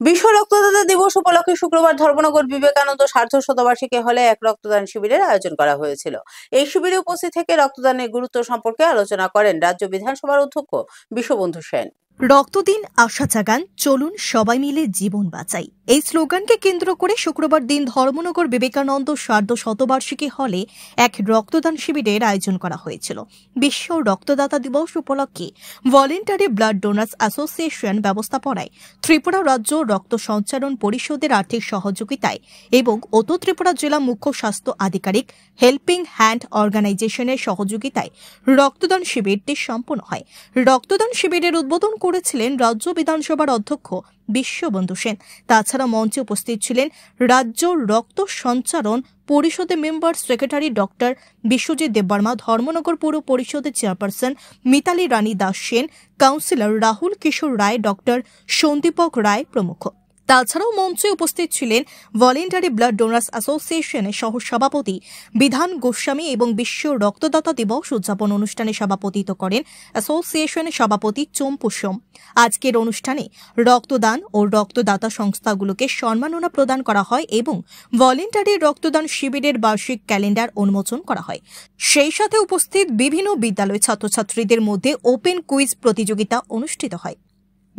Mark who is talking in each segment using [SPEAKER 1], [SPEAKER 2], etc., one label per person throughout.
[SPEAKER 1] বিশ্ব রক্তদাতা দিবস উপলক্ষে শুক্রবার ধর্মনগর বিবেকানন্দ সার্ধ শতবার্ষিকী হলে এক রক্তদান শিবিরের আয়োজন করা হয়েছিল। এই শিবিরে উপস্থিত থেকে রক্তদানের গুরুত্ব সম্পর্কে আলোচনা করেন রাজ্য বিধানসভার অধ্যক্ষ বিশ্ববন্ধু সেন।
[SPEAKER 2] রক্ত দিন, আশা জাগান, চলুন সবাই মিলে জীবন বাঁচাই, এই স্লোগানকে কেন্দ্র করে শুক্রবার দিন ধর্মনগর বিবেকানন্দ সার্ধ শতবার্ষিকী হলে এক রক্তদান শিবিরের আয়োজন করা হয়েছিল। বিশ্ব রক্তদাতা দিবস উপলক্ষে ভলেন্টারি ব্লাড ডোনার্স অ্যাসোসিয়েশন ব্যবস্থাপনায় ত্রিপুরা রাজ্য রক্ত সঞ্চালন পরিষদের আর্থিক সহযোগিতায় এবং উত্তর ত্রিপুরা জেলা মুখ্য স্বাস্থ্য আধিকারিক হেল্পিং হ্যান্ড অর্গানাইজেশনের সহযোগিতায় রক্তদান শিবিরটি সম্পন্ন হয়। রক্তদান শিবিরের উদ্বোধন করেছিলেন রাজ্য বিধানসভার অধ্যক্ষ বিশ্ববন্ধু সেন। তাছাড়া মঞ্চে উপস্থিত ছিলেন রাজ্য রক্ত সঞ্চালন পরিষদের member secretary doctor Biswajit Debbarma, Dharmanagar পৌর পরিষদের চেয়ারপারসন মিতালি রানী দাস সেন, কাউন্সিলর রাহুল কিশোর রায়, ডক্টর সন্দীপক রায় প্রমুখ। তাছাড়াও মঞ্চে উপস্থিত ছিলেন ভলেন্টারি ব্লাড ডোনার্স অ্যাসোসিয়েশনের সহ সভাপতি বিধান গোস্বামী এবং বিশ্ব রক্তদাতা দিবস উদযাপন অনুষ্ঠানে সভাপতিত্ব করেন অ্যাসোসিয়েশনের সভাপতি চম্পু সোম। আজকের অনুষ্ঠানে রক্তদান ও রক্তদাতা সংস্থাগুলোকে সম্মাননা প্রদান করা হয় এবং ভলেন্টারি রক্তদান শিবিরের বার্ষিক ক্যালেন্ডার উন্মোচন করা হয়। সেই সাথে উপস্থিত বিভিন্ন বিদ্যালয় ছাত্রছাত্রীদের মধ্যে ওপেন কুইজ প্রতিযোগিতা অনুষ্ঠিত হয়।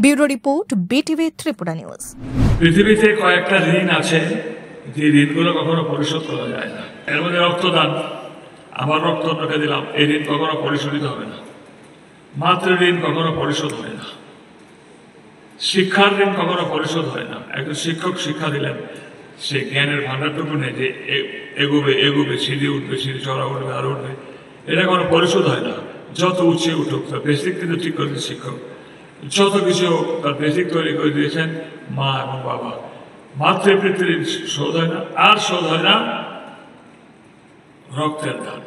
[SPEAKER 2] Bureau report, BTV Tripura news.
[SPEAKER 3] পৃথিবীতে কয়েকটা ঋণ আছে যে ঋণগুলো কখনো পরিশোধ করা যায় না। এর মধ্যে রক্তদান, আমার রক্ত অন্যকে দিলাম, এই ঋণ কখনো পরিশোধিত হবে না। মাতৃ ঋণ কখনো পরিশোধ হয় না। শিক্ষার ঋণ কখনো পরিশোধ হয় না। একজন শিক্ষক শিক্ষা দিলেন, সে জ্ঞানের ভান্ডারটুকু নেই যে এগোবে এগোবে, সিঁড়ি উঠবে, সিঁড়ি চড়া উঠবে, আরো উঠবে, এটা কোনো পরিশোধ হয় না। যত উঁচে উঠুক, তার বেসিক কিন্তু ঠিক করেছে শিক্ষক। যত কিছু তার বেসিক তৈরি করে দিয়েছেন মা এবং বাবা। মাতৃপিতৃ শোধ হয় না, আর শোধ হয় না রক্তের দান।